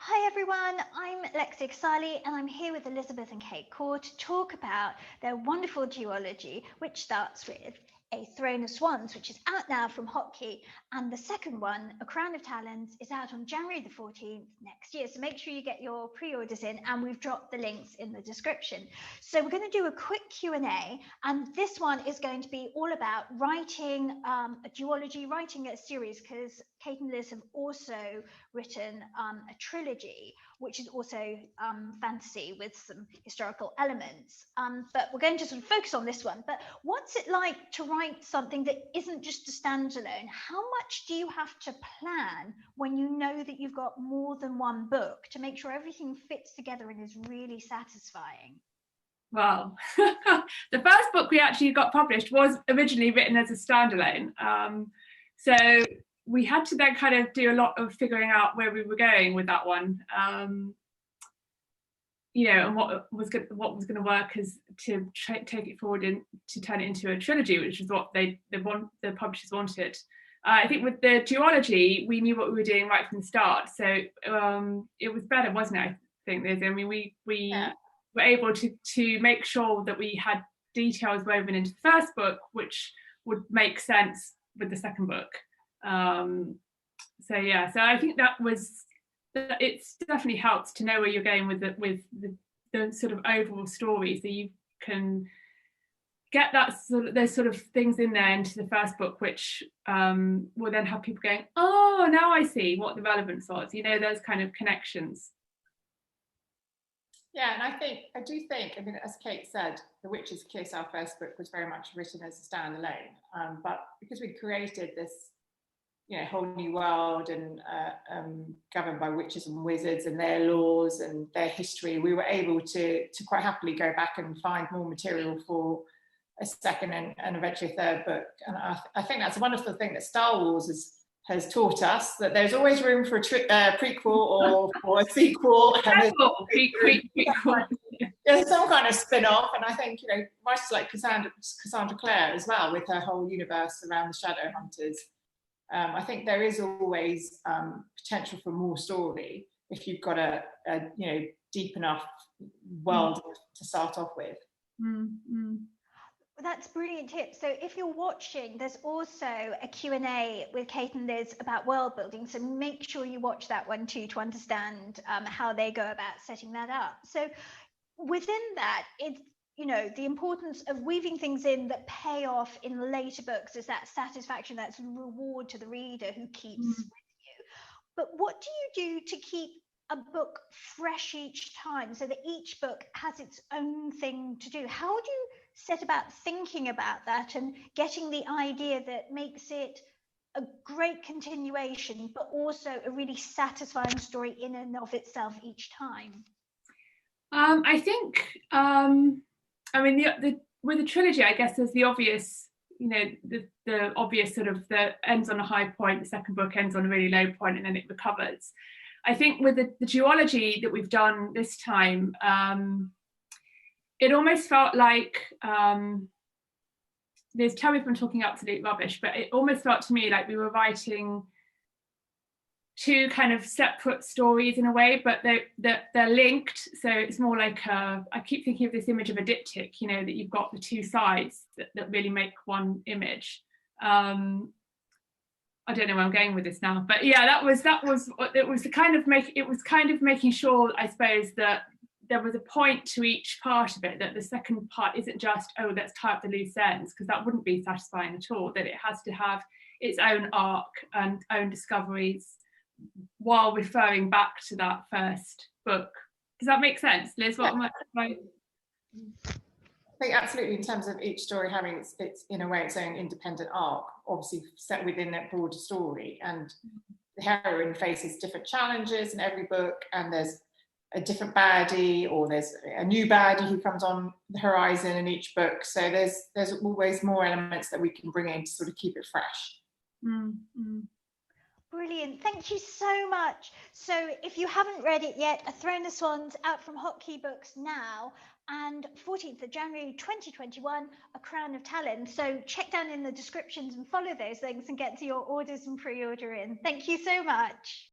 Hi everyone, I'm Alexia Casale and I'm here with Elizabeth and Kate Corr to talk about their wonderful duology, which starts with A Throne of Swans, which is out now from Hotkey, and the second one, A Crown of Talons, is out on January the 14th next year. So make sure you get your pre-orders in, and we've dropped the links in the description. So we're going to do a quick Q&A, and this one is going to be all about writing a duology, writing a series, because Kate and Liz have also written a trilogy, which is also fantasy with some historical elements. But we're going to sort of focus on this one. But what's it like to write something that isn't just a standalone? How much do you have to plan when you know that you've got more than one book to make sure everything fits together and is really satisfying? Well, the first book we actually got published was originally written as a standalone. So we had to then kind of do a lot of figuring out where we were going with that one. And what was going to work as to take it forward and to turn it into a trilogy, which is what the publishers wanted. I think with the duology, we knew what we were doing right from the start, so it was better, wasn't it? I think, Liz. I mean, we were able to make sure that we had details woven into the first book, which would make sense with the second book. So I think it's definitely helps to know where you're going with the sort of overall story, so you can get those sort of things in there into the first book, which will then have people going, oh, now I see what the relevance was, those kind of connections. Yeah, and I do think, I mean, as Kate said, The Witch's Kiss, our first book, was very much written as a standalone, but because we created this whole new world and governed by witches and wizards and their laws and their history, we were able to quite happily go back and find more material for a second and eventually a third book. And I think that's a wonderful thing that Star Wars has taught us, that there's always room for a prequel or a sequel, and there's some kind of spin-off. And I think writers like Cassandra Clare as well, with her whole universe around the Shadowhunters. I think there is always potential for more story if you've got a deep enough world to start off with. Mm-hmm. That's a brilliant tip. So if you're watching, there's also a Q&A with Kate and Liz about world building. So make sure you watch that one too to understand how they go about setting that up. So within that, it's the importance of weaving things in that pay off in later books is that satisfaction, that sort of reward to the reader who keeps with you. But what do you do to keep a book fresh each time so that each book has its own thing to do? How do you set about thinking about that and getting the idea that makes it a great continuation, but also a really satisfying story in and of itself each time? I think, with the trilogy, I guess there's the obvious, the obvious sort of the ends on a high point, the second book ends on a really low point, and then it recovers. I think with the duology that we've done this time, it almost felt like, Liz, tell me if I'm talking absolute rubbish, but it almost felt to me like we were writing two kind of separate stories in a way, but they're linked. So it's more like I keep thinking of this image of a diptych, that you've got the two sides that really make one image. I don't know where I'm going with this now, but yeah, that was kind of making sure, I suppose, that there was a point to each part of it, that the second part isn't just, oh, let's tie up the loose ends, because that wouldn't be satisfying at all, that it has to have its own arc and own discoveries while referring back to that first book. Does that make sense, Liz? What am I right? I think absolutely, in terms of each story having its in a way its own independent arc, obviously set within that broader story, and the heroine faces different challenges in every book, and there's a different baddie, or there's a new baddie who comes on the horizon in each book. So there's always more elements that we can bring in to sort of keep it fresh. Mm-hmm. Brilliant. Thank you so much. So if you haven't read it yet, A Throne of Swans out from Hotkey Books now, and 14th of January 2021, A Crown of Talons. So check down in the descriptions and follow those links and get to your orders and pre-order in. Thank you so much.